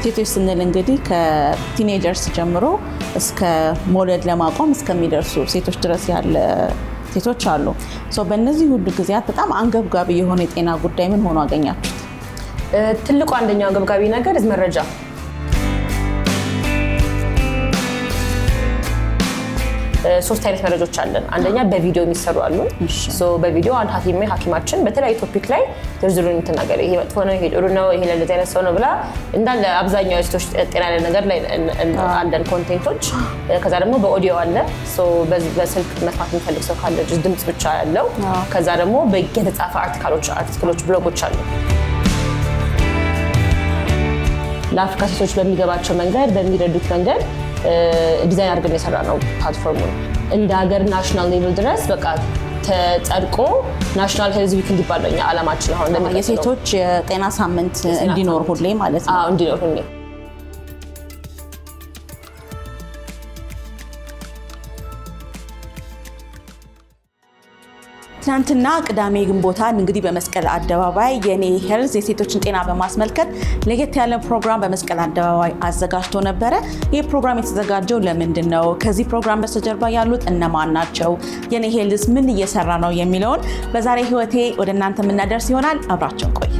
ሴቶች ስንል እንግዲህ ከቲኔጀርስ ጀምሮ እስከ መውለድ ለማቆም እስከሚደርሱ ሴቶች ድረስ ያለ ሴቶች አሉ። በእነዚህ ሁሉ ጊዜያት በጣም አንገብጋቢ የሆነ የጤና ጉዳይ ምን ሆኖ አገኛችሁት? ትልቁ አንደኛው አንገብጋቢ ነገር መረጃ። ሶስት አይነት መረጃዎች አለን። አንደኛ በቪዲዮ የሚሰሩ አሉ። በቪዲዮ አንድ ሐኪማችን በተለያዩ ቶፒክ ላይ ዝርዝሩን እንተናገረ ይሄ መጥፎ ነው፣ ይሄ ጥሩ ነው፣ ይሄ ለዚህ አይነት ሰው ነው ብላ እንዳለ አብዛኛው የሴቶች ጤና ላይ ነገር ላይ አንደን ኮንቴንቶች። ከዛ ደግሞ በኦዲዮ አለ። በስልክ መስማት የሚፈልግ ሰው ካለ ድምጽ ብቻ ያለው። ከዛ ደግሞ በየተጻፈ አርቲክሎች ብሎጎች አሉ። ለአፍሪካ ሴቶች በሚገባቸው መንገድ በሚረዱት መንገድ ዲዛይን አድርገን የሰራ ነው ፕላትፎርሙን። እንደ ሀገር ናሽናል ሌቭል ድረስ በቃ ተጸድቆ ናሽናል ሄልዝ ዊክ እንዲባል ነው ዓላማችን። አሁን የሴቶች የጤና ሳምንት እንዲኖር ሁሌ ማለት ነው። እንዲኖር ሁሌ። ትናንትና ቅዳሜ ግንቦት እንግዲህ በመስቀል አደባባይ የኔ ሄልዝ የሴቶችን ጤና በማስመልከት ለየት ያለ ፕሮግራም በመስቀል አደባባይ አዘጋጅቶ ነበረ። ይህ ፕሮግራም የተዘጋጀው ለምንድን ነው? ከዚህ ፕሮግራም በስተጀርባ ያሉት እነማን ናቸው? የኔ ሄልዝ ምን እየሰራ ነው የሚለውን በዛሬ ህይወቴ ወደ እናንተ የምናደርስ ይሆናል። አብራችን ቆይ።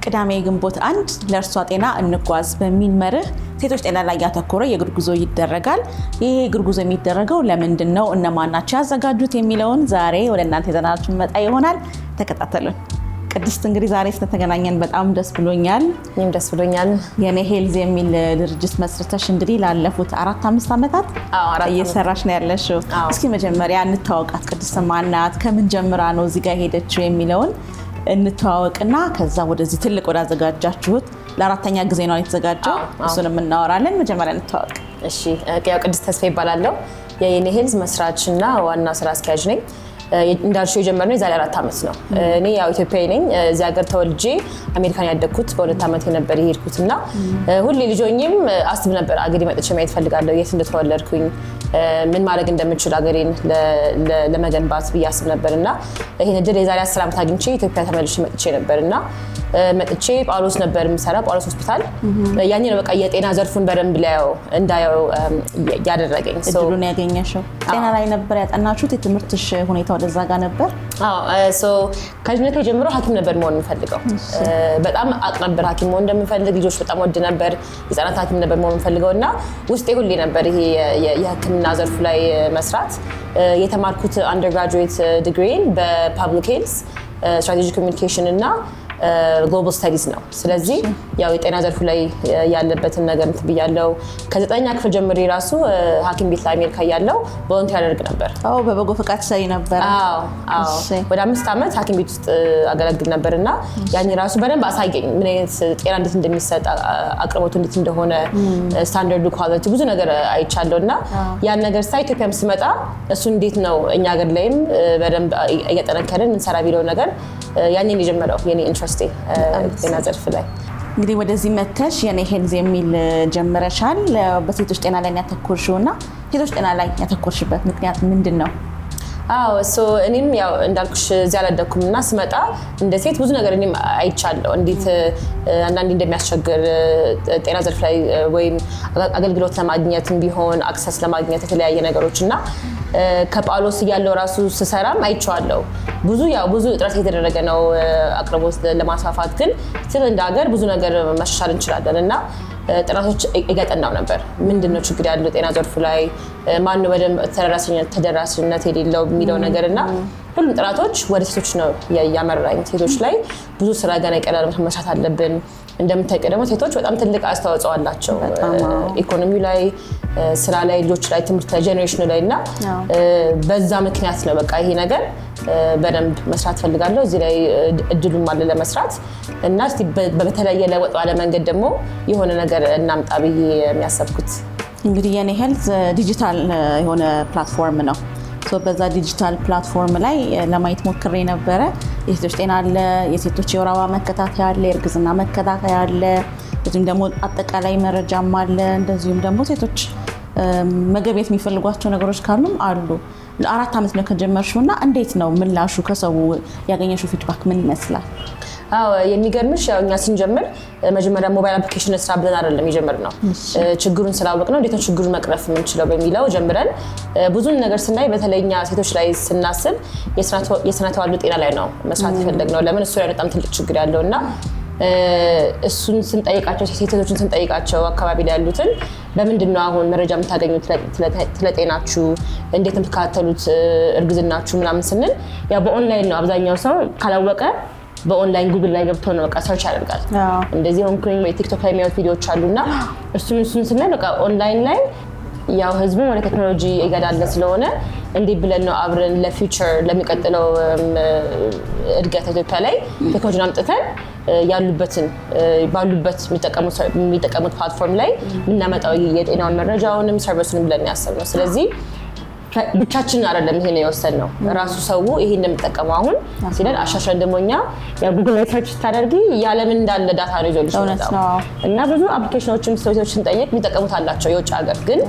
ቅዳሜ ግንቦት 1 ለእርሷ ጤና እንጓዝ በሚል መርህ ሴቶች ጤና ላይ ያተኮረ የእግር ጉዞ ይደረጋል። ይሄ የእግር ጉዞ የሚደረገው ለምንድን ነው? እነማን ናቸው ያዘጋጁት የሚለውን ዛሬ ወደ እናንተ ይዘናችሁ መጣ ይሆናል። ተከታተሉን። ቅድስት እንግዲህ ዛሬ ስለተገናኘን በጣም ደስ ብሎኛል። እኔም ደስ ብሎኛል። የኔ ሄልዝ የሚል ድርጅት መስርተሽ እንግዲህ ላለፉት 4-5 ዓመታት እየሰራሽ ነው ያለሽው። እስኪ መጀመሪያ እንተዋወቃት። ቅድስት ማናት? ከምን ጀምራ ነው እዚህ ጋር ሄደችው የሚለውን እንተዋወቅና ከዛ ወደዚህ ትልቅ ወደ አዘጋጃችሁት ለአራተኛ ጊዜ ነው የተዘጋጀው፣ እሱንም እናወራለን። መጀመሪያ እንተዋወቅ። እሺ፣ ቅድስት ተስፋ ይባላለሁ። የኔ ሄልዝ መስራችና ዋና ስራ አስኪያጅ ነኝ። እንዳልሽው የጀመርነው የዛሬ 4 ዓመት ነው። እኔ ያው ኢትዮጵያዊ ነኝ። እዚህ ሀገር ተወልጄ አሜሪካን ያደግኩት በ2 ዓመት ነበር የሄድኩትና ሁሌ ልጅ ሆኜም አስብ ነበር አገሬ መጥቼ ማየት ፈልጋለሁ፣ የት እንደተወለድኩኝ ምን ማድረግ እንደምችል አገሬን ለመገንባት ብዬ አስብ ነበርና ይሄን እድል የዛሬ 10 ዓመት አግኝቼ ኢትዮጵያ ተመልሼ መጥቼ ነበርና መጥቼ ጳውሎስ ነበር የምሰራው ጳውሎስ ሆስፒታል። ያኔ ነው በቃ የጤና ዘርፉን በደንብ እንዳየው ያደረገኝ። እድሉን ያገኘሽው ጤና ላይ ነበር ያጠናችሁት? የትምህርትሽ ሁኔታ ወደዛ ጋር ነበር? ከልጅነቴ ጀምሮ ሐኪም ነበር መሆን የምፈልገው። በጣም አቅ ነበር ሐኪም መሆን እንደምፈልግ። ልጆች በጣም ወድ ነበር። የህፃናት ሐኪም ነበር መሆን የምፈልገውና ውስጤ ሁሌ ነበር ይሄ የሕክምና ዘርፉ ላይ መስራት። የተማርኩት አንደርግራጁዌት ዲግሪን በፐብሊክ ሄልዝ ስትራቴጂክ ኮሚኒኬሽን እና ግሎባል ስታዲስ ነው። ስለዚህ ያው የጤና ዘርፉ ላይ ያለበትን ነገር እንትን ብያለሁ። ከ9ኛ ክፍል ጀምሬ ራሱ ሐኪም ቤት ላይ አሜሪካ ያለው ቮለንቲር ያደርግ ነበር። በበጎ ፈቃድ ሰሪ ነበር። ወደ 5 ዓመት ሐኪም ቤት ውስጥ አገለግል ነበርና ያኔ ራሱ በደንብ አሳየኝ ምን አይነት ጤና እንዴት እንደሚሰጥ፣ አቅርቦቱ እንዴት እንደሆነ፣ ስታንዳርዱ፣ ኳሊቲ ብዙ ነገር አይቻለሁና ያን ነገር ሳይ ኢትዮጵያም ስመጣ እሱ እንዴት ነው እኛ ሀገር ላይም በደንብ እየጠነከርን እንሰራ ቢለው ነገር ያኔ የጀመረው የኔ ኢንትረስት ጤና ዘርፍ ላይ። እንግዲህ ወደዚህ መተሽ የኔ ሄልዝ የሚል ጀምረሻል። በሴቶች ጤና ላይ ያተኮርሽውና ሴቶች ጤና ላይ ያተኮርሽበት ምክንያት ምንድን ነው? እኔም ያው እንዳልኩሽ እዚህ አላደኩምና ስመጣ እንደ ሴት ብዙ ነገር እኔም አይቻለሁ፣ እንዴት አንዳንዴ እንደሚያስቸግር ጤና ዘርፍ ላይ ወይም አገልግሎት ለማግኘትም ቢሆን አክሰስ ለማግኘት የተለያየ ነገሮችና ከጳውሎስ ያለው ራሱ ስሰራም አይቻለሁ። ብዙ እጥረት የተደረገ ነው አቅርቦት ለማስፋፋት፣ ግን ስለ እንደ ሀገር ብዙ ነገር መሻሻል እንችላለንና ጥናቶች እየጠናው ነበር። ምንድነው ችግር ያለው ጤና ዘርፉ ላይ፣ ማን ነው በደንብ ተደራሽነት የሌለው የሚለው ነገርና ሁሉም ጥናቶች ወደ ሴቶች ነው ያመራኝ። ሴቶች ላይ ብዙ ስራ ገና ይቀራል፣ መስራት አለብን። እንደምታውቂው ደግሞ ሴቶች በጣም ትልቅ አስተዋጽኦ አላቸው ኢኮኖሚ ላይ፣ ስራ ላይ፣ ልጆች ላይ፣ ትምህርት ላይ፣ ጄኔሬሽኑ ላይ እና በዛ ምክንያት ነው በቃ ይሄ ነገር በደንብ መስራት ፈልጋለሁ። እዚህ ላይ እድሉም አለ ለመስራት እና እስቲ በተለየ ለወጥ ባለ መንገድ ደግሞ የሆነ ነገር እናምጣ ብዬ የሚያሰብኩት። እንግዲህ የኔ ሄልዝ ዲጂታል የሆነ ፕላትፎርም ነው። በዛ ዲጂታል ፕላትፎርም ላይ ለማየት ሞክሬ ነበረ። የሴቶች ጤና አለ፣ የሴቶች የወር አበባ መከታተያ አለ፣ የእርግዝና መከታተያ አለ፣ እንደዚሁም ደግሞ አጠቃላይ መረጃም አለ። እንደዚሁም ደግሞ ሴቶች መገቤት የሚፈልጓቸው ነገሮች ካሉም አሉ። 4 ዓመት ነው ከጀመርሽውና እንዴት ነው ምላሹ ከሰው ያገኘሽው ፊድባክ ምን ይመስላል? አዎ የሚገርምሽ ያው እኛ ስንጀምር መጀመሪያ ሞባይል አፕሊኬሽን ስራ ብለን አይደለም የጀመርነው። ችግሩን ስላወቅነው እንዴት ነው ችግሩን መቅረፍ የምንችለው በሚለው ጀምረን ብዙን ነገር ስናይ በተለይኛ ሴቶች ላይ ስናስብ የስነ ተዋልዶ ጤና ላይ ነው መስራት የፈለግነው። ለምን እሱ ላይ በጣም ትልቅ ችግር ያለውና እሱን ስንጠይቃቸው ሴቶችን ስንጠይቃቸው አካባቢ ላይ ያሉትን በምንድነው አሁን መረጃ የምታገኙት ስለጤናችሁ እንዴት የምትከታተሉት እርግዝናችሁ ምናምን ስንል ያው በኦንላይን ነው። አብዛኛው ሰው ካላወቀ በኦንላይን ጉግል ላይ ገብቶ ነው በቃ ሰርች ያደርጋል። እንደዚህ ሆንኩኝ ወይ ቲክቶክ ላይ የሚያዩት ቪዲዮዎች አሉና እሱን ስናይ በቃ ኦንላይን ላይ ያው ህዝቡ ወደ ቴክኖሎጂ እየገዳለ ስለሆነ እንዴት ብለን ነው አብረን ለፊውቸር ለሚቀጥለው እድገት ኢትዮጵያ ላይ ቴክኖሎጂን አምጥተን ያሉበትን ባሉበት የሚጠቀሙት ፕላትፎርም ላይ የምናመጣው የጤናውን መረጃውንም ሰርቪሱንም ብለን ያሰብነው። ስለዚህ ብቻችንን አይደለም ይሄን የወሰንነው ራሱ ሰው ይሄን እንደምጠቀመው አሁን ሲለን አሻሻን ደሞኛ ጉግል ላይ ሰርች ታደርጊ ያለምን እንዳለ ዳታ ነው ይዞልሽ እና ብዙ አፕሊኬሽኖችን ሰዎችን ጠይቅ የሚጠቀሙት አላቸው የውጭ ሀገር ግን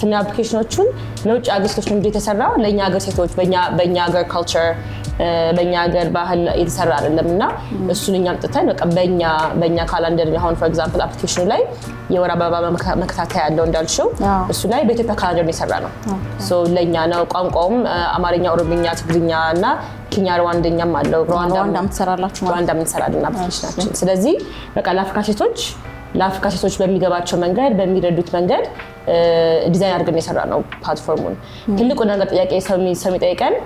ስለ አፕሊኬሽኖቹን ለውጭ ሀገር ሴቶች እንዴት የተሰራ ለኛ ሀገር ሴቶች በኛ ሀገር ካልቸር በእኛ ሀገር ባህል የተሰራ አይደለምና እሱን እኛም ጥተን በቃ በእኛ ካላንደር አሁን ፎር ኤግዛምፕል አፕሊኬሽኑ ላይ የወር አበባ መከታተያ ያለው እንዳልሽው እሱ ላይ በኢትዮጵያ ካላንደር ነው የሰራ ነው። ሶ ለኛ ነው ቋንቋውም አማርኛ፣ ኦሮምኛ፣ ትግርኛ እና ኬኛ ሩዋንዳኛም አለው። ሩዋንዳም ትሰራላችሁ ማለት ሩዋንዳም እንሰራለን አፕሊኬሽናችን። ስለዚህ በቃ ለአፍሪካ ሴቶች በሚገባቸው መንገድ በሚረዱት መንገድ ዲዛይን አድርገን የሰራ ነው ፕላትፎርሙን። ትልቁ ነገር ጥያቄ ሰው የሚጠይቀን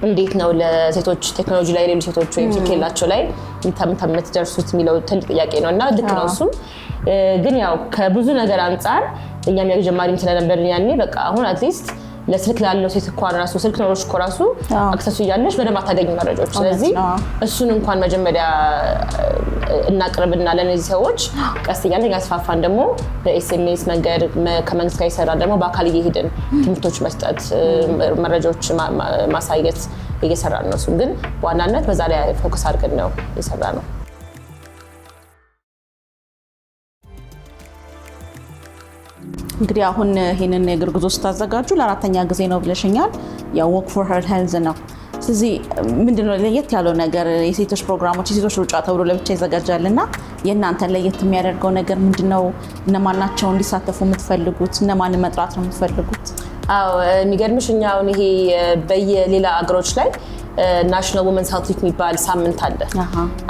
እንዴት ነው ለሴቶች ቴክኖሎጂ ላይ ሌሎች ሴቶች ወይም ስልክ የላቸው ላይ የምትደርሱት የሚለው ትልቅ ጥያቄ ነው እና ልክ ነው እሱም። ግን ያው ከብዙ ነገር አንጻር እኛም ያው ጀማሪም ስለነበርን ያኔ በቃ አሁን አትሊስት ለስልክ ላለው ሴት እንኳን ራሱ ስልክ ኖሮሽ እኮ ራሱ አክሰሱ እያለሽ በደንብ አታገኝ መረጃዎች። ስለዚህ እሱን እንኳን መጀመሪያ እናቅርብና ለነዚህ ሰዎች ቀስ እያልን ያስፋፋን ደግሞ በኤስኤምኤስ መንገድ ከመንግስት ጋር ይሰራል ደግሞ በአካል እየሄድን ትምህርቶች መስጠት መረጃዎች ማሳየት እየሰራን ነው። እሱም ግን በዋናነት በዛ ላይ ፎከስ አድርገን ነው የሰራ ነው። እንግዲህ አሁን ይሄንን የእግር ጉዞ ስታዘጋጁ ለ4ኛ ጊዜ ነው ብለሽኛል። ያው ወክ ፎር ሄር ሄልዝ ነው። ስለዚህ ምንድነው ለየት ያለው ነገር? የሴቶች ፕሮግራሞች የሴቶች ሩጫ ተብሎ ለብቻ ይዘጋጃልና የእናንተን ለየት የሚያደርገው ነገር ምንድነው? እነማን ናቸው እንዲሳተፉ የምትፈልጉት? እነማንን መጥራት ነው የምትፈልጉት? አዎ የሚገርምሽ እኛ አሁን ይሄ በየሌላ አገሮች ላይ ናሽናል ወመንስ ሄልት ዊክ የሚባል ሳምንት አለ።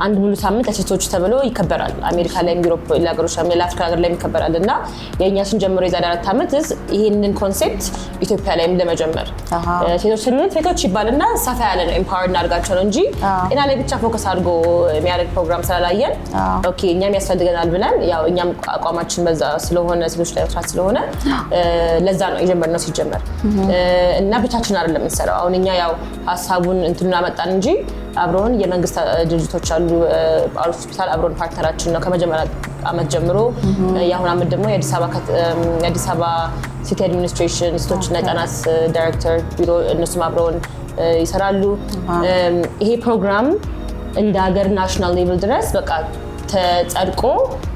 አንድ ሙሉ ሳምንት ለሴቶች ተብሎ ይከበራል። አሜሪካ ላይ ዩሮፕ ለሀገሮች ለአፍሪካ ሀገር ላይ ይከበራል እና የእኛ ስንጀምሮ የዛሬ 4 ዓመት ይህንን ኮንሴፕት ኢትዮጵያ ላይም ለመጀመር ሴቶች ስንል ሴቶች ይባልና ሰፋ ያለ ነው ኤምፓወር እናድርጋቸው ነው እንጂ ጤና ላይ ብቻ ፎከስ አድርጎ የሚያደርግ ፕሮግራም ስላላየን ኦኬ እኛም ያስፈልገናል ብለን ያው እኛም አቋማችን በዛ ስለሆነ ሴቶች ላይ መስራት ስለሆነ ለዛ ነው የጀመርነው ሲጀመር እና ብቻችን አይደለም የምንሰራው። አሁን እኛ ያው ሀሳቡን እናመጣን እንጂ አብሮን የመንግስት ድርጅቶች አሉ። ጳውሎስ ሆስፒታል አብሮን ፓርትነራችን ነው ከመጀመሪያ ዓመት ጀምሮ። የአሁን ዓመት ደግሞ የአዲስ አበባ ሲቲ አድሚኒስትሬሽን ሴቶችና ህጻናት ዳይሬክተር ቢሮ እነሱም አብሮን ይሰራሉ። ይሄ ፕሮግራም እንደ ሀገር ናሽናል ሌቭል ድረስ በቃ ተጸድቆ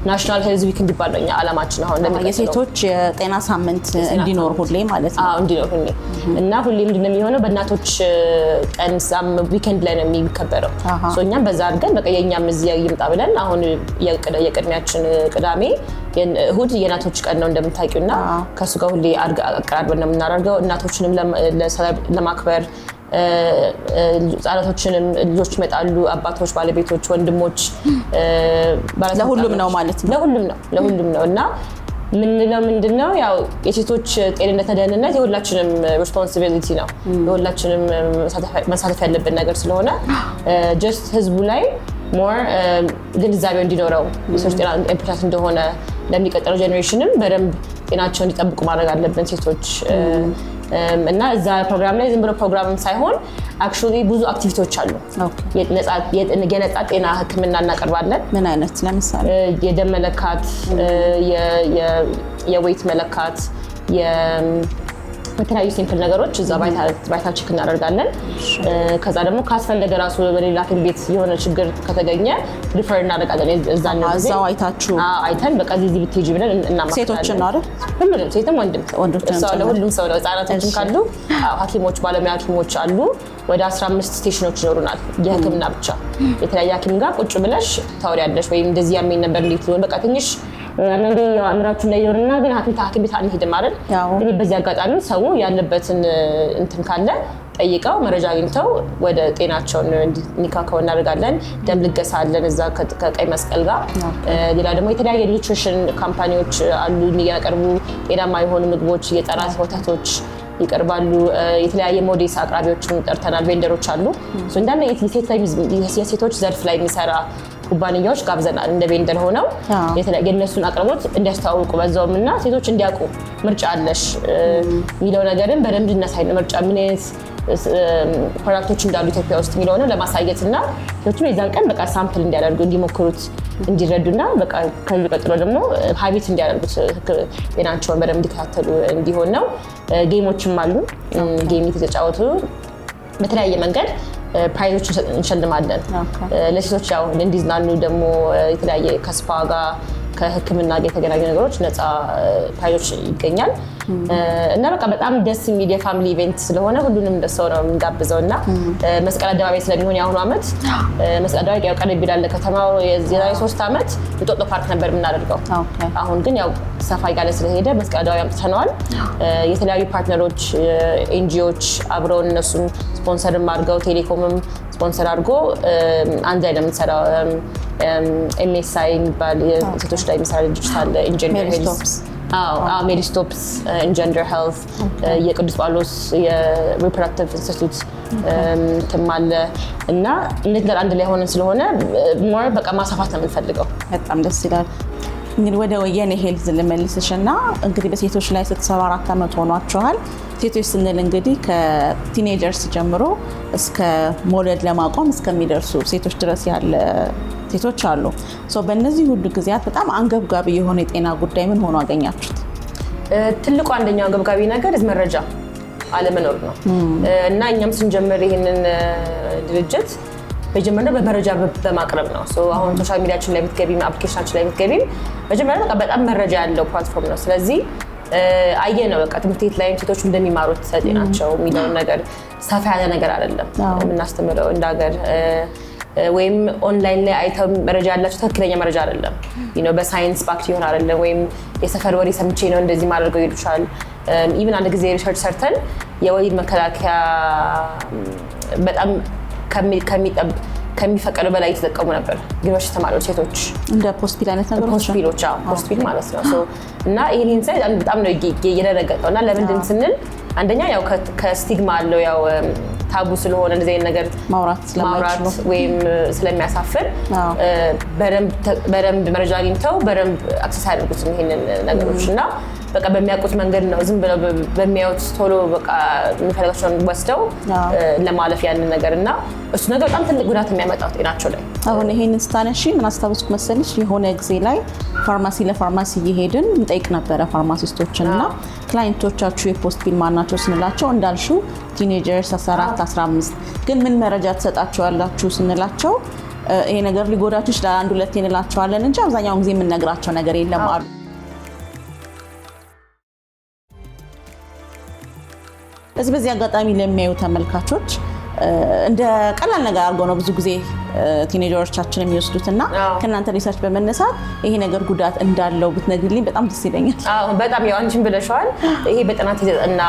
ናሽናል ሄልዝ ዊክ እንዲባል ነው እኛ ዓላማችን። አሁን የሴቶች የጤና ሳምንት እንዲኖር ሁሌ ማለት ነው። እንዲኖር ሁሌ እና ሁሌ ምንድነው የሚሆነው በእናቶች ቀን ዊኬንድ ላይ ነው የሚከበረው። እኛም በዛ አድርገን በቃ የእኛም እዚህ ይምጣ ብለን አሁን የቅድሚያችን ቅዳሜ እሁድ የእናቶች ቀን ነው እንደምታውቂው እና ከእሱ ጋር ሁሌ አቀራርበን ነው የምናደርገው እናቶችንም ለማክበር ህጻናቶችንም ልጆች ይመጣሉ፣ አባቶች፣ ባለቤቶች፣ ወንድሞች ለሁሉም ነው ማለት ነው። ለሁሉም ነው እና ምንለው ምንድነው ያው የሴቶች ጤንነትና ደህንነት የሁላችንም ሪስፖንሲቢሊቲ ነው። የሁላችንም መሳተፍ ያለብን ነገር ስለሆነ ጀስት ህዝቡ ላይ ሞር ግንዛቤው እንዲኖረው የሴቶች ጤና ኢምፖርታንት እንደሆነ ለሚቀጥለው ጄኔሬሽንም በደንብ ጤናቸውን እንዲጠብቁ ማድረግ አለብን ሴቶች እና እዛ ፕሮግራም ላይ ዝም ብሎ ፕሮግራምም ሳይሆን አክቹዋሊ ብዙ አክቲቪቲዎች አሉ። የነጻ ጤና ህክምና እናቀርባለን። ምን አይነት? ለምሳሌ የደም መለካት፣ የዌይት መለካት፣ የተለያዩ ሲምፕል ነገሮች እዛ ቫይታል ቼክ እናደርጋለን። ከዛ ደግሞ ካስፈለገ ራሱ በሌላ ሐኪም ቤት የሆነ ችግር ከተገኘ ሪፈር እናደርጋለን። እዛን ነው እዛው አይታችሁ አይተን በቃ እዚህ ብትሄጂ ብለን እናማክራለን። ሴቶችን ነው አይደል? ሁሉንም ሴትም ወንድም ሰው ለሁሉም ሰው ነው። ህጻናቶችም ካሉ ሐኪሞች ባለሙያ ሐኪሞች አሉ። ወደ 15 ስቴሽኖች ይኖሩናል የህክምና ብቻ። የተለያየ ሐኪም ጋር ቁጭ ብለሽ ታወሪያለሽ። ወይም እንደዚህ ያመኝ ነበር እንዴት ሊሆን በቃ ትንሽ አንዴ አምራችሁ ላይ ይኖርና ግን ሐኪም ቤት አንሄድም አይደል? በዚህ አጋጣሚ ሰው ያለበትን እንትን ካለ ጠይቀው መረጃ አግኝተው ወደ ጤናቸውን እንዲካከው እናደርጋለን። ደም ልገሳ አለን እዛ ከቀይ መስቀል ጋር። ሌላ ደግሞ የተለያየ ኒውትሪሽን ካምፓኒዎች አሉ የሚያቀርቡ ጤናማ የሆኑ ምግቦች፣ የህፃናት ወተቶች ይቀርባሉ። የተለያየ ሞዴስ አቅራቢዎችን ጠርተናል። ቬንደሮች አሉ። እንዳለ የሴቶች ዘርፍ ላይ የሚሰራ ኩባንያዎች ጋብዘናል እንደ ቬንደር ሆነው የነሱን አቅርቦት እንዲያስተዋውቁ በዛውም እና ሴቶች እንዲያውቁ ምርጫ አለሽ የሚለው ነገርን በደንብ እናሳይ ነው። ምርጫ ምን አይነት ፕሮዳክቶች እንዳሉ ኢትዮጵያ ውስጥ የሚለውን ለማሳየት እና ሴቶችም የዛን ቀን በቃ ሳምፕል እንዲያደርጉ እንዲሞክሩት እንዲረዱና በቃ ከዚህ ቀጥሎ ደግሞ ሀቢት እንዲያደርጉት ጤናቸውን በደንብ እንዲከታተሉ እንዲሆን ነው። ጌሞችም አሉ። ጌም የተጫወቱ በተለያየ መንገድ ፕራይዞች እንሸልማለን። ለሴቶች ያው እንዲዝናኑ ደግሞ የተለያየ ከስፓ ጋር ከህክምና ጋር የተገናኙ ነገሮች ነፃ ፕራይዞች ይገኛል። እና በቃ በጣም ደስ የሚል የፋሚሊ ኢቨንት ስለሆነ ሁሉንም ሰው ነው የምንጋብዘው። እና መስቀል አደባባይ ስለሚሆን የአሁኑ ዓመት መስቀል አደባባይ ያው ቀረብ ይላል ከተማው። የዛሬ 3 ዓመት እንጦጦ ፓርክ ነበር የምናደርገው። አሁን ግን ያው ሰፋ ያለ ስለሄደ መስቀል አደባባይ አምጥተነዋል። የተለያዩ ፓርትነሮች ኤንጂኦዎች አብረውን እነሱም ስፖንሰርም አድርገው ቴሌኮምም ስፖንሰር አድርጎ አንድ ላይ ነው የምንሰራው። ኤምኤስአይ የሚባል ሴቶች ላይ የሚሰራ ድርጅት አለ። ሜሪስቶፕስ ኢንጀንደር ሄልት፣ የቅዱስ ጳውሎስ የሪፕሮዳክቲቭ ኢንስቲትዩት ትማለ እና እነዚህ ጋር አንድ ላይ ሆነን ስለሆነ ሞር በቃ ማሳፋት ነው የምንፈልገው። በጣም ደስ ይላል። እንግዲህ ወደ ወየኔ ሄልዝ ልመልስሽና እንግዲህ በሴቶች ላይ ስትሰሩ 4 ዓመት ሆኗችኋል። ሴቶች ስንል እንግዲህ ከቲኔጀርስ ጀምሮ እስከ መውለድ ለማቆም እስከሚደርሱ ሴቶች ድረስ ያለ ሴቶች አሉ። በእነዚህ ሁሉ ጊዜያት በጣም አንገብጋቢ የሆነ የጤና ጉዳይ ምን ሆኖ አገኛችሁት? ትልቁ አንደኛው አንገብጋቢ ነገር መረጃ አለመኖር ነው እና እኛም ስንጀምር ይህንን ድርጅት መጀመሪያ በመረጃ በማቅረብ ነው። አሁን ሶሻል ሚዲያችን ላይ ብትገቢም አፕሊኬሽናችን ላይ ብትገቢም መጀመሪያ በጣም መረጃ ያለው ፕላትፎርም ነው። ስለዚህ አየነው በቃ ትምህርት ቤት ላይ ሴቶች እንደሚማሩት ጤናቸው የሚለውን ነገር ሰፋ ያለ ነገር አይደለም የምናስተምረው እንደ ሀገር። ወይም ኦንላይን ላይ አይተው መረጃ ያላቸው ትክክለኛ መረጃ አይደለም። በሳይንስ ባክ ይሆን አይደለም። ወይም የሰፈር ወሬ ሰምቼ ነው እንደዚህ ማድረገው ይሉሻል። ኢቭን አንድ ጊዜ ሪሰርች ሰርተን የወሊድ መከላከያ በጣም ከሚፈቀዱ በላይ የተጠቀሙ ነበር ዩኒቨርሲቲ ተማሪዎች ሴቶች እንደ ፖስፒል አይነት ነገሮች ፖስፒል ማለት ነው። እና ይሄን ሳይ በጣም ነው እየደረገጠው እና ለምንድን ስንል አንደኛ ያው ከስቲግማ አለው ያው ታቡ ስለሆነ እንደዚህ አይነት ነገር ማውራት ወይም ስለሚያሳፍር በደንብ መረጃ አግኝተው በደንብ አክሰስ ያደርጉት ይሄንን ነገሮች እና በቃ በሚያውቁት መንገድ ነው ዝም ብለው በሚያዩት ቶሎ በቃ የሚፈልጋቸውን ወስደው ለማለፍ ያንን ነገር እና እሱ ነገር በጣም ትልቅ ጉዳት የሚያመጣው ጤናቸው ላይ። አሁን ይሄንን ስታነሺ ምን አስታውስኩ መሰለሽ የሆነ ጊዜ ላይ ፋርማሲ እየሄድን እንጠይቅ ነበረ ፋርማሲስቶችን እና ክላይንቶቻችሁ የፖስፒል ማናቸው ስንላቸው እንዳልሽው ቲኔጀርስ 14 15 ግን ምን መረጃ ትሰጣቸዋላችሁ ስንላቸው ይሄ ነገር ሊጎዳችሁ ይችላል አንድ ሁለት እንላቸዋለን እንጂ አብዛኛውን ጊዜ የምንነግራቸው ነገር የለም አሉ። በዚህ አጋጣሚ ለሚያዩ ተመልካቾች እንደ ቀላል ነገር አድርገው ነው ብዙ ጊዜ ቲኔጀሮቻችን የሚወስዱትና ከእናንተ ሪሰርች በመነሳት ይሄ ነገር ጉዳት እንዳለው ብትነግሪልኝ በጣም ደስ ይለኛል። በጣም ያው አንቺም ብለሽዋል። ይሄ በጥናት የተጠና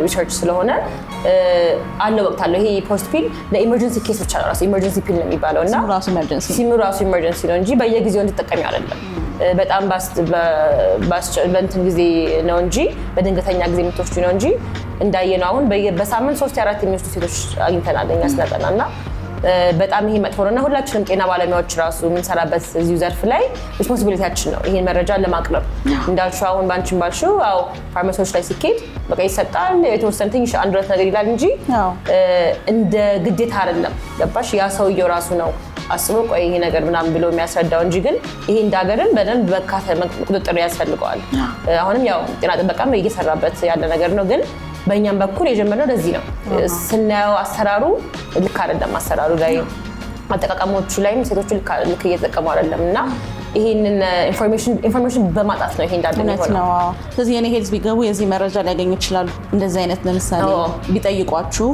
ሪሰርች ስለሆነ አለ ወቅት አለው። ይሄ ፖስትፒል ለኢመርጀንሲ ኬስ ብቻ ነው ራሱ ኢመርጀንሲ ፒል ነው የሚባለው እና ሲሙ ራሱ ኢመርጀንሲ ነው እንጂ በየጊዜው እንድትጠቀሚ አይደለም። በጣም በእንትን ጊዜ ነው እንጂ በድንገተኛ ጊዜ የምትወስዱ ነው እንጂ እንዳየነው አሁን በሳምንት 3-4 የሚወስዱ ሴቶች አግኝተናል እኛ ስናጠና እና በጣም ይሄ መጥፎ ነውና ሁላችንም ጤና ባለሙያዎች ራሱ የምንሰራበት እዚሁ ዘርፍ ላይ ሪስፖንሲቢሊቲያችን ነው ይሄን መረጃ ለማቅረብ። እንዳልሽው አሁን ባንቺም ባልሽው አው ፋርማሲዎች ላይ ሲኬድ በቃ ይሰጣል የተወሰነ ትንሽ አንድ ሁለት ነገር ይላል እንጂ እንደ ግዴታ አይደለም። ገባሽ? ያ ሰውየው ራሱ ነው አስቦ ቆይ ይሄ ነገር ምናምን ብሎ የሚያስረዳው እንጂ ግን ይሄ እንዳገርን በደንብ ቁጥጥር ያስፈልገዋል። አሁንም ያው ጤና ጥበቃም እየሰራበት ያለ ነገር ነው ግን በእኛም በኩል የጀመርነው ለዚህ ነው። ስናየው አሰራሩ ልክ አይደለም። አሰራሩ ላይ አጠቃቀሞቹ ላይም ሴቶቹ ልክ እየተጠቀሙ አይደለም እና ይሄንን ኢንፎርሜሽን በማጣት ነው ይሄ እንዳለ ነው። ስለዚህ የኔ ሄልዝ ቢገቡ የዚህ መረጃ ሊያገኙ ይችላሉ። እንደዚህ አይነት ለምሳሌ ቢጠይቋችሁ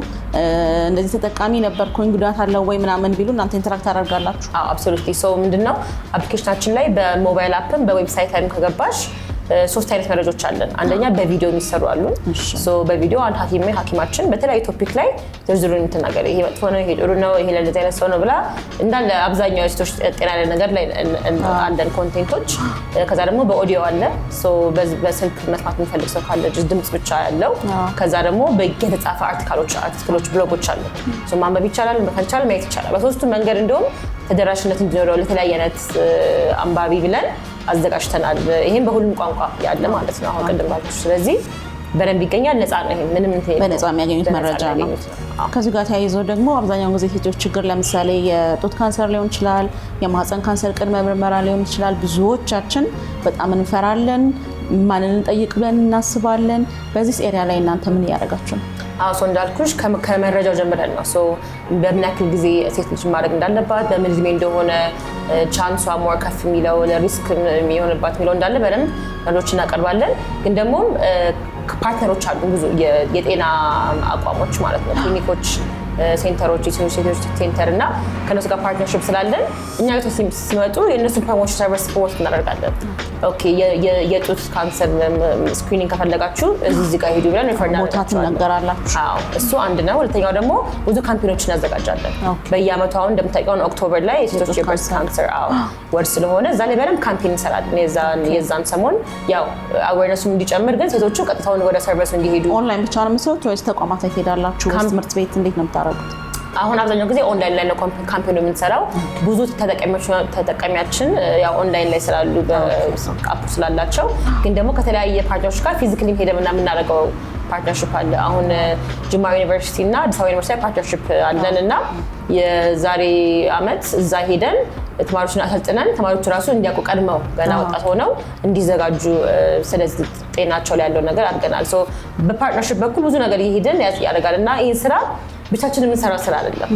እንደዚህ ተጠቃሚ ነበርኩኝ ጉዳት አለው ወይ ምናምን ቢሉ እናንተ ኢንተራክት ታደርጋላችሁ? አዎ አብሶሉትሊ። ሶ ምንድነው አፕሊኬሽናችን ላይ በሞባይል አፕም በዌብሳይት ላይም ከገባሽ 3 አይነት መረጃዎች አለን። አንደኛ በቪዲዮ የሚሰሩ አሉ። ሶ በቪዲዮ አንድ ሐኪማችን በተለያዩ ቶፒክ ላይ ዝርዝሩን የምትናገር ይሄ መጥፎ ነው፣ ይሄ ጥሩ ነው፣ ይሄ ለዚህ አይነት ሰው ነው ብላ እንዳለ አብዛኛው ሴቶች ጤና ላይ ነገር ላይ አንደን ኮንቴንቶች። ከዛ ደግሞ በኦዲዮ አለ። ሶ በስልክ መስማት የሚፈልግ ሰው ካለ ድምጽ ብቻ ያለው። ከዛ ደግሞ በየተጻፈ አርቲክሎች ብሎጎች አሉ። ሶ ማንበብ ይቻላል፣ መፈንቻል፣ ማየት ይቻላል። በሶስቱም መንገድ እንደውም ተደራሽነት እንዲኖረው ለተለያየ አይነት አንባቢ ብለን አዘጋጅተናል። ይሄን በሁሉም ቋንቋ ያለ ማለት ነው አሁን ቅድም ባልኩሽ። ስለዚህ በደንብ ይገኛል። ነፃ ነው። ይሄ ምንም በነፃ የሚያገኙት መረጃ ነው። ከዚህ ጋር ተያይዞ ደግሞ አብዛኛውን ጊዜ ሴቶች ችግር ለምሳሌ የጡት ካንሰር ሊሆን ይችላል፣ የማህፀን ካንሰር ቅድመ ምርመራ ሊሆን ይችላል። ብዙዎቻችን በጣም እንፈራለን፣ ማንን እንጠይቅ ብለን እናስባለን። በዚህ ኤሪያ ላይ እናንተ ምን እያደረጋችሁ ነው? አዎ እንዳልኩሽ ከመረጃው ጀምረን ነው። በምን ያክል ጊዜ ሴት ልጅ ማድረግ እንዳለባት፣ በምን እድሜ እንደሆነ ቻንሷ ሞር ከፍ የሚለው ለሪስክ የሚሆንባት የሚለው እንዳለ በደንብ መረጃዎች እናቀርባለን። ግን ደግሞ ፓርትነሮች አሉ ብዙ የጤና አቋሞች ማለት ነው ክሊኒኮች፣ ሴንተሮች፣ የሴቶች ሴንተር እና ከነሱ ጋር ፓርትነርሺፕ ስላለን እኛ ጋር ሲመጡ የእነሱ ፕሮሞሽን ሰርቪስ ፕሮሞት እናደርጋለን። ኦኬ የጡት ካንሰር ስክሪኒንግ ከፈለጋችሁ እዚህ ጋር ሄዱ ብለን ሪፈር እናደርጋላችሁ። አዎ እሱ አንድ ነው። ሁለተኛው ደግሞ ብዙ ካምፔኖችን እናዘጋጃለን። በየአመቱ አሁን እንደምታውቂው ኦክቶበር ላይ የሴቶች የብሬስት ካንሰር ወር ስለሆነ እዛ ላይ በደንብ ካምፔን እንሰራለን። የዛን ሰሞን ያው አዌርነሱ እንዲጨምር ግን ሴቶቹ ቀጥታውን ወደ ሰርቪሱ እንዲሄዱ። ኦንላይን ብቻ ነው የምትሰሩት ወይስ ተቋማት ላይ ትሄዳላችሁ? ትምህርት ቤት እንዴት ነው የምታደርጉት? አሁን አብዛኛው ጊዜ ኦንላይን ላይ ነው ካምፔኑ የምንሰራው። ብዙ ተጠቃሚያችን ያው ኦንላይን ላይ ስላሉ በአፕ ስላላቸው ግን ደግሞ ከተለያየ ፓርትነሮች ጋር ፊዚካሊ ሄደን የምናደርገው ፓርትነርሺፕ አለ። አሁን ጅማ ዩኒቨርሲቲ እና አዲስ አበባ ዩኒቨርሲቲ ፓርትነርሺፕ አለን እና የዛሬ አመት እዛ ሄደን ተማሪዎችን አሰልጥነን ተማሪዎቹ ራሱ እንዲያውቁ ቀድመው ገና ወጣት ሆነው እንዲዘጋጁ ስለዚህ ጤናቸው ላይ ያለው ነገር አድርገናል። በፓርትነርሺፕ በኩል ብዙ ነገር እየሄድን ያደርጋል እና ይህን ስራ ብቻችንን የምንሰራው ስራ አይደለም።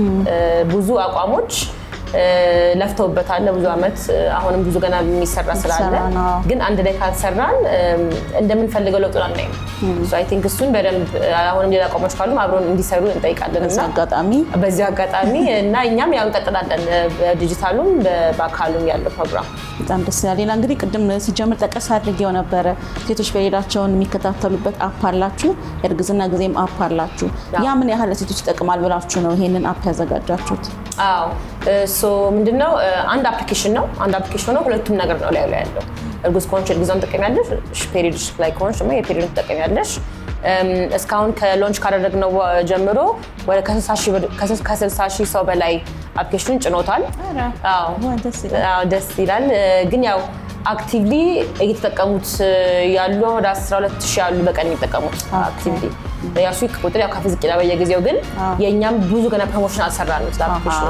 ብዙ አቋሞች ለፍተውበታል ለብዙ አመት። አሁንም ብዙ ገና የሚሰራ ስራ አለ። ግን አንድ ላይ ካልሰራን እንደምንፈልገው ለውጥ አናይም። አይ ቲንክ እሱን በደንብ አሁንም ሌላ አቋሞች ካሉ አብረን እንዲሰሩ እንጠይቃለን እና በዚህ አጋጣሚ እና እኛም ያው እንቀጥላለን በዲጂታሉም በአካሉም ያለው ፕሮግራም። በጣም ደስ ይላል። ሌላ እንግዲህ ቅድም ሲጀምር ጠቀስ አድርጌው ነበረ ሴቶች ፔሪዮዳቸውን የሚከታተሉበት አፕ አላችሁ፣ የእርግዝና ጊዜም አፕ አላችሁ። ያ ምን ያህል ለሴቶች ይጠቅማል ብላችሁ ነው ይሄንን አፕ ያዘጋጃችሁት? አዎ ምንድነው አንድ አፕሊኬሽን ነው። ሁለቱም ነገር ነው ላይ ያለው። እርጉዝ ከሆንሽ እርግዝናውን ትጠቀሚያለሽ፣ ፔሪዮድሽ ላይ ከሆንሽ ደግሞ የፔሪዮድን ትጠቀሚያለሽ። እስካሁን ከሎንች ካደረግነው ጀምሮ ወደ ከ60 ሺህ ሰው በላይ አፕሊኬሽኑን ጭኖታል። ደስ ይላል። ግን ያው አክቲቭሊ እየተጠቀሙት ያሉ ወደ 12,000 ያሉ በቀን የሚጠቀሙት አክቲቭሊ ያሱ ቁጥር ያው ከፍዝቅ ይላል በየጊዜው። ግን የኛም ብዙ ገና ፕሮሞሽን አልሰራንም ስለአፕሊኬሽኑ።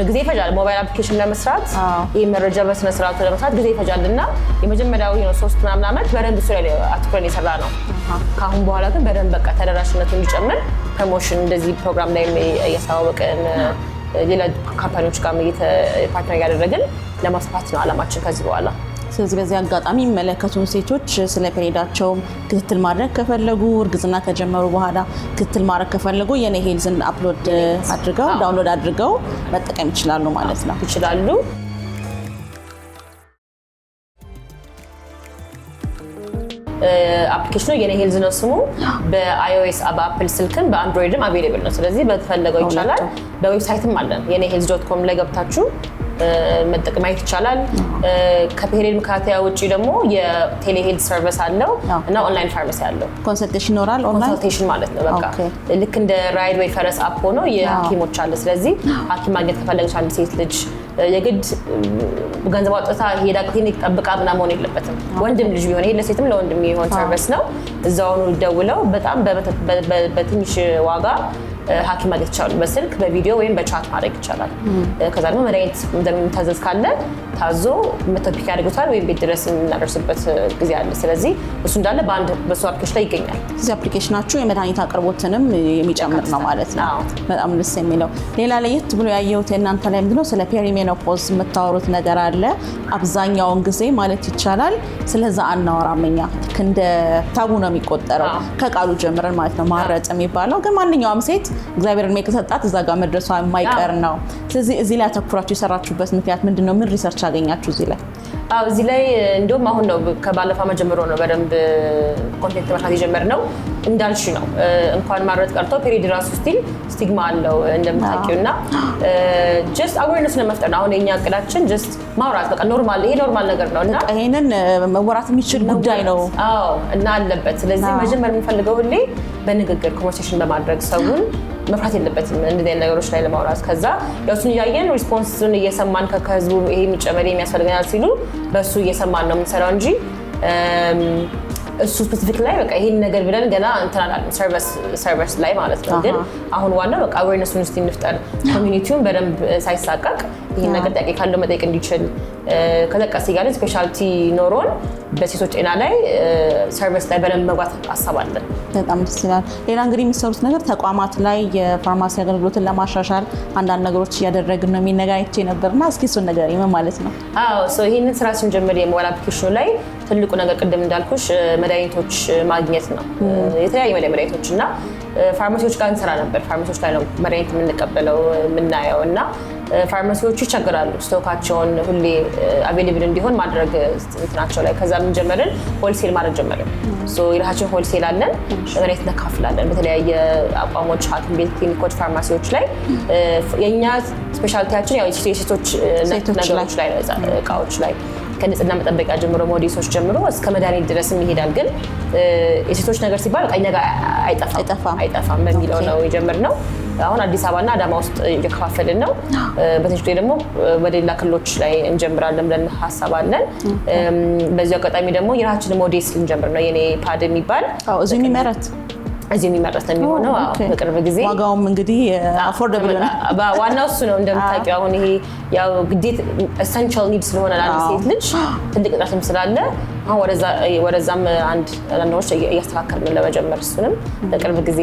ጊዜ ይፈጃል ሞባይል አፕሊኬሽን ለመስራት፣ ይሄ መረጃ በስነ ስርዓቱ ለመስራት ጊዜ ይፈጃልና የመጀመሪያው 3 ምናምን አመት በደንብ እሱ ላይ አትኩረን የሰራ ነው። ከአሁን በኋላ ግን በደንብ በቃ ተደራሽነቱ እንዲጨምር ፕሮሞሽን እንደዚህ ፕሮግራም ላይ እያስተዋወቅን ሌላ ካምፓኒዎች ጋር ፓርትነር እያደረግን ለማስፋት ነው አላማችን ከዚህ በኋላ። ስለዚህ በዚህ አጋጣሚ የሚመለከቱን ሴቶች ስለ ፔሪዮዳቸው ክትትል ማድረግ ከፈለጉ፣ እርግዝና ከጀመሩ በኋላ ክትትል ማድረግ ከፈለጉ የኔ ሄልዝን አፕሎድ አድርገው ዳውንሎድ አድርገው መጠቀም ይችላሉ ማለት ነው። ይችላሉ። አፕሊኬሽኑ የኔ ሄልዝ ነው ስሙ። በአይኦኤስ በአፕል ስልክም በአንድሮይድም አቬሌብል ነው። ስለዚህ በተፈለገው ይቻላል። በዌብሳይትም አለን የኔሄልዝ.com ላይ ገብታችሁ መጠቀም ይቻላል። ከፔሪዮድ መከታተያ ውጪ ደግሞ የቴሌሄልዝ ሰርቪስ አለው እና ኦንላይን ፋርማሲ አለው። ኮንሰልቴሽን ይኖራል። ኦንላይን ኮንሰልቴሽን ማለት ነው። በቃ ልክ እንደ ራይድ ወይ ፈረስ አፕ ሆኖ የሐኪሞች አለ። ስለዚህ ሐኪም ማግኘት ከፈለገች አንድ ሴት ልጅ የግድ ገንዘብ አውጥታ ሄዳ ክሊኒክ ጠብቃ ምናምን መሆን የለበትም። ወንድም ልጅ ቢሆን ይሄ ለሴትም ለወንድም የሚሆን ሰርቪስ ነው። እዛው ነው ደውለው በጣም በትንሽ ዋጋ ሐኪም ማግኘት ይችላሉ። በስልክ በቪዲዮ ወይም በቻት ማድረግ ይቻላል። ከዛ ደግሞ መድኃኒት እንደሚታዘዝ ካለ ታዞ መተፒክ ያደርጉታል ወይም ቤት ድረስ እናደርስበት ጊዜ አለ። ስለዚህ እሱ እንዳለ በሱ አፕሊኬሽን ላይ ይገኛል። እዚህ አፕሊኬሽናችሁ የመድኃኒት አቅርቦትንም የሚጨምር ነው ማለት ነው። በጣም ደስ የሚለው ሌላ ለየት ብሎ ያየሁት የእናንተ ላይ ምንድነው ስለ ፔሪሜኖፖዝ የምታወሩት ነገር አለ። አብዛኛውን ጊዜ ማለት ይቻላል ስለዛ አናወራም እኛ እንደ ታቡ ነው የሚቆጠረው ከቃሉ ጀምረን ማለት ነው ማረጥ የሚባለው ግን ማንኛውም ሴት እግዚአብሔርን ከሰጣት እዛ ጋር መድረሷ የማይቀር ነው። ስለዚህ እዚህ ላይ አተኩራችሁ የሰራችሁበት ምክንያት ምንድነው? ምን ሪሰርች አገኛችሁ እዚህ ላይ? እዚህ ላይ እንደውም አሁን ነው ከባለፈው ዓመት ጀምሮ ነው በደንብ ኮንቴንት መስራት የጀመርነው። እንዳልሽ ነው እንኳን ማረጥ ቀርቶ ፔሪድ ራሱ ስቲግማ አለው እንደምታውቂው እና ጀስት አዌርነስ ለመፍጠር ነው አሁን የኛ እቅዳችን። ጀስት ማውራት በቃ ኖርማል፣ ይሄ ኖርማል ነገር ነው እና ይሄንን መወራት የሚችል ጉዳይ ነው እና አለበት። ስለዚህ መጀመር የምንፈልገው ሁሌ በንግግር ኮንቨርሴሽን በማድረግ ሰውን መፍራት የለበትም እንደዚህ ነገሮች ላይ ለማውራት። ከዛ ያሱን እያየን ሪስፖንስን እየሰማን ከህዝቡ ይሄ የሚጨመር የሚያስፈልገናል ሲሉ በሱ እየሰማን ነው የምንሰራው እንጂ እሱ ስፔሲፊክ ላይ በቃ ይሄን ነገር ብለን ገና እንትናላል ሰርቪስ ላይ ማለት ነው። ግን አሁን ዋናው በቃ አዌርነሱን እስቲ እንፍጠር፣ ኮሚኒቲውን በደንብ ሳይሳቀቅ ይሄን ነገር ጥያቄ ካለው መጠየቅ እንዲችል ከዛ ቀስ እያለን ስፔሻሊቲ ኖሮን በሴቶች ጤና ላይ ሰርቪስ ላይ በደንብ መግባት አሳባለን። በጣም ደስ ይላል። ሌላ እንግዲህ የሚሰሩት ነገር ተቋማት ላይ የፋርማሲ አገልግሎትን ለማሻሻል አንዳንድ ነገሮች እያደረግን ነው የሚነጋይቼ ነበርና እስኪ እሱን ነገር ምን ማለት ነው? ይህንን ስራ ስንጀምር የሞባይል አፕሊኬሽኑ ላይ ትልቁ ነገር ቅድም እንዳልኩሽ መድኃኒቶች ማግኘት ነው። የተለያዩ መድኃኒቶች እና ፋርማሲዎች ጋር እንሰራ ነበር። ፋርማሲዎች ላይ ነው መድኃኒት የምንቀበለው የምናየው እና ፋርማሲዎቹ ይቸገራሉ ስቶካቸውን ሁሌ አቬሌብል እንዲሆን ማድረግ እንትናቸው ላይ። ከዛ ምን ጀመርን? ሆልሴል ማድረግ ጀመርን። የራሳችን ሆልሴል አለን፣ መድኃኒት እናካፍላለን በተለያየ አቋሞች፣ ሐኪም ቤት፣ ክሊኒኮች፣ ፋርማሲዎች ላይ። የእኛ ስፔሻሊቲያችን ያው የሴቶች ነገሮች ላይ ነው፣ እቃዎች ላይ ከንጽህና መጠበቂያ ጀምሮ ሞዴሶች ጀምሮ እስከ መድኃኒት ድረስ ይሄዳል። ግን የሴቶች ነገር ሲባል ቀኝ ነገር አይጠፋም በሚለው ነው የጀመርነው። አሁን አዲስ አበባና አዳማ ውስጥ እየከፋፈልን ነው። በትንሽ ጊዜ ደግሞ ወደ ሌላ ክልሎች ላይ እንጀምራለን ብለን ሀሳብ አለን። በዚህ አጋጣሚ ደግሞ የራሳችን ሞዴስ ልንጀምር ነው። የኔ ፓድ የሚባል እዚህ የሚመረት ነው የሚሆነው በቅርብ ጊዜ። ዋጋውም እንግዲህ አፎርደብል ነው። ዋናው እሱ ነው እንደምታውቂው። አሁን ይሄ ያው ግዴታ ኤሰንሻል ኒድ ስለሆነ ለአንድ ሴት ልጅ ትልቅ እጥረትም ስላለ አሁን ወደዛም አንዳንዶች እያስተካከልን ለመጀመር እሱንም በቅርብ ጊዜ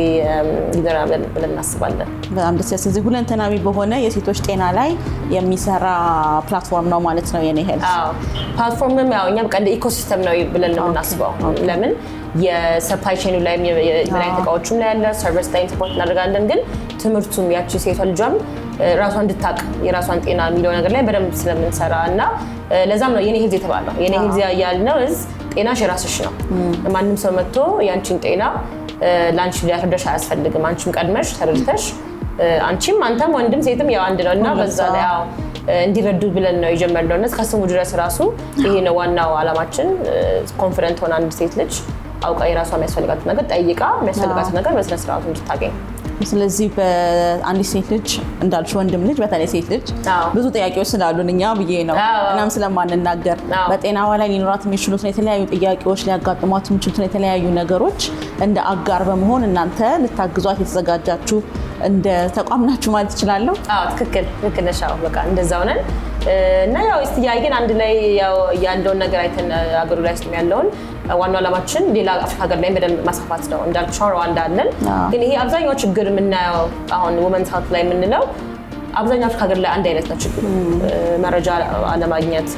ይደራል ብለን እናስባለን። በጣም ደስ ያለ እዚህ ሁለንተናዊ በሆነ የሴቶች ጤና ላይ የሚሰራ ፕላትፎርም ነው ማለት ነው የኔ ሄልዝ። ፕላትፎርምም ያው እኛ በቃ እንደ ኢኮሲስተም ነው ብለን ነው የምናስበው። ለምን የሰፕላይ ቼኑ ላይ የመድኃኒት እቃዎቹም ላይ ያለ ሰርቪስ ላይ ሰፖርት እናደርጋለን። ግን ትምህርቱም ያቺ ሴቷ ልጇም ራሷን እንድታቅ የራሷን ጤና የሚለው ነገር ላይ በደንብ ስለምንሰራ እና ለዛም ነው የኔ ሄልዝ የተባለው። የኔ ሄልዝ ያልነው ጤናሽ የራስሽ ነው። ማንም ሰው መጥቶ ያንቺን ጤና ለአንቺ ሊያስረዳሽ አያስፈልግም። አንቺም ቀድመሽ ተረድተሽ አንቺም አንተም ወንድም ሴትም ያው አንድ ነው እና በዛ ላይ እንዲረዱ ብለን ነው የጀመርነው። እና ከስሙ ድረስ ራሱ ይሄ ነው ዋናው ዓላማችን። ኮንፊደንት ሆና አንድ ሴት ልጅ አውቃ የራሷ የሚያስፈልጋት ነገር ጠይቃ የሚያስፈልጋት ነገር በስነ ስርዓቱ እንድታገኝ። ስለዚህ በአንዲት ሴት ልጅ እንዳልሽ ወንድም ልጅ በተለይ ሴት ልጅ ብዙ ጥያቄዎች ስላሉን እኛ ብዬ ነው እናም ስለማንናገር በጤናዋ ላይ ሊኖራት የሚችሉት የተለያዩ ጥያቄዎች ሊያጋጥሟት የሚችሉት የተለያዩ ነገሮች እንደ አጋር በመሆን እናንተ ልታግዟት የተዘጋጃችሁ እንደ ተቋም ናችሁ ማለት እችላለሁ? ትክክል ነሽ። በቃ እንደዛው ነን እና ያው እስቲያየን አንድ ላይ ያው ያለውን ነገር አይተን አገሩ ላይ ያለውን ዋናው ዓላማችን ሌላ አፍሪካ ሀገር ላይ በደንብ ማስፋፋት ነው። እንዳልኩሽ ሩዋንዳ አለን። ግን ይሄ አብዛኛው ችግር የምናየው አሁን ወመንስ ሄልዝ ላይ የምንለው አብዛኛው አፍሪካ ሀገር ላይ አንድ አይነት ነው ችግሩ። መረጃ አለማግኘት፣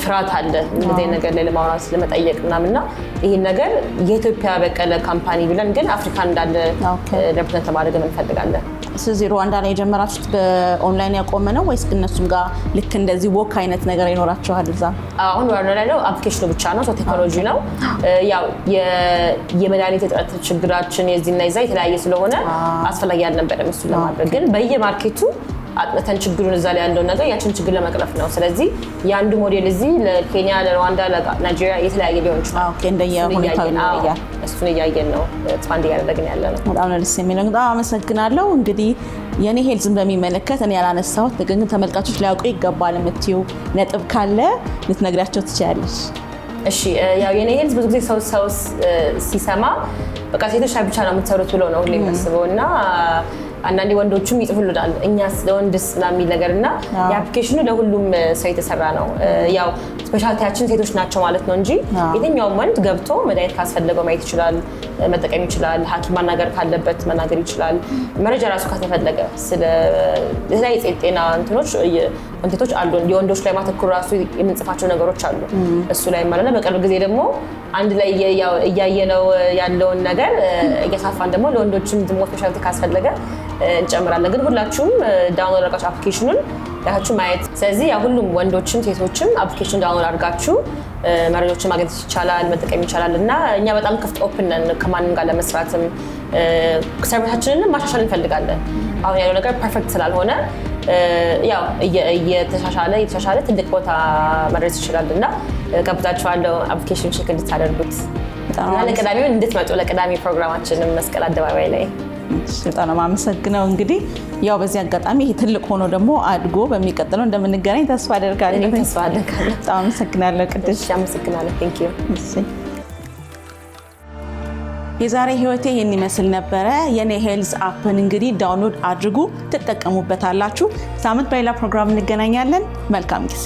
ፍርሃት አለ እንደዚህ ነገር ላይ ለማውራት ለመጠየቅ ምናምንና ይሄን ነገር የኢትዮጵያ በቀለ ካምፓኒ ብለን ግን አፍሪካ እንዳለ ሪፕሬዘንት ማድረግ እንፈልጋለን። ስለዚህ ሩዋንዳ ላይ የጀመራችሁት በኦንላይን ያቆመ ነው ወይስ እነሱም ጋር ልክ እንደዚህ ወክ አይነት ነገር ይኖራችኋል እዛ? አሁን ሩዋንዳ ላይ ነው አፕሊኬሽኑ ብቻ ነው፣ ቴክኖሎጂ ነው። ያው የመድኃኒት እጥረት ችግራችን የዚህና የዛ የተለያየ ስለሆነ አስፈላጊ አልነበረም እሱን ለማድረግ። ግን በየማርኬቱ አጥነተን ችግሩን እዛ ላይ ያለው ነገር ያችን ችግር ለመቅረፍ ነው። ስለዚህ የአንዱ ሞዴል እዚህ ለኬንያ፣ ለሩዋንዳ፣ ለናይጄሪያ የተለያየ ሊሆን ይችላል። ኦኬ እንደየሁኔታው ይለያል። እሱን እያየን ነው ኤክስፓንድ እያደረግን ያለ ነው። በጣም ደስ የሚለው። በጣም አመሰግናለሁ። እንግዲህ የኔ ሄልዝን በሚመለከት እኔ ያላነሳሁት ግን ተመልካቾች ሊያውቁ ይገባል የምትይው ነጥብ ካለ ልትነግሪያቸው ትችያለሽ? እሺ ያው የኔ ሄልዝ ብዙ ጊዜ ሰው ሲሰማ በቃ ሴቶች ላይ ብቻ ነው የምትሰሩት ብሎ ነው ሁሌ የሚያስበው እና አንዳንዴ ወንዶቹም ይጽፉልናል እኛስ ለወንድስ ምናምን ነገርና የአፕሊኬሽኑ ለሁሉም ሰው የተሰራ ነው። ያው ስፔሻሊቲያችን ሴቶች ናቸው ማለት ነው እንጂ የትኛውም ወንድ ገብቶ መድኃኒት ካስፈለገው ማየት ይችላል፣ መጠቀም ይችላል፣ ሐኪም ማናገር ካለበት መናገር ይችላል። መረጃ ራሱ ካስፈለገ ስለ የተለያየ ጤና እንትኖች አሉ። የወንዶች ላይ ማተኩር ራሱ የምንጽፋቸው ነገሮች አሉ እሱ ላይ ማለት ነው። በቅርብ ጊዜ ደግሞ አንድ ላይ እያየነው ያለውን ነገር እያሳፋን ደግሞ ለወንዶችም ደግሞ ስፔሻሊቲ ካስፈለገ እንጨምራለን። ግን ሁላችሁም ዳውንሎድ አድርጋችሁ አፕሊኬሽኑን ያችሁ ማየት። ስለዚህ ሁሉም ወንዶችም ሴቶችም አፕሊኬሽን ዳውንሎድ አድርጋችሁ መረጃዎችን ማግኘት ይቻላል፣ መጠቀም ይቻላል እና እኛ በጣም ክፍት ኦፕን ነን ከማንም ጋር ለመስራትም ሰርቪሳችንን ማሻሻል እንፈልጋለን። አሁን ያለው ነገር ፐርፌክት ስላልሆነ እየተሻሻለ ትልቅ ቦታ መድረስ ይችላል እና ገብታችኋለሁ አፕሊኬሽን ቼክ እንድታደርጉት እና ለቅዳሜው እንድትመጡ ለቅዳሜ ፕሮግራማችንን መስቀል አደባባይ ላይ በጣም አመሰግናለሁ። እንግዲህ በዚህ አጋጣሚ ይሄ ትልቅ ሆኖ ደግሞ አድጎ በሚቀጥለው እንደምንገናኝ ተስፋ አደርጋለሁ። በጣም አመሰግናለሁ ቅድስት። አመሰግናለሁ። ቴንክ ዩ። የዛሬ ህይወቴ ይህን ይመስል ነበረ። የኔ ሄልዝ አፕን እንግዲህ ዳውንሎድ አድርጉ፣ ትጠቀሙበታላችሁ። ሳምንት በሌላ ፕሮግራም እንገናኛለን። መልካም ጊዜ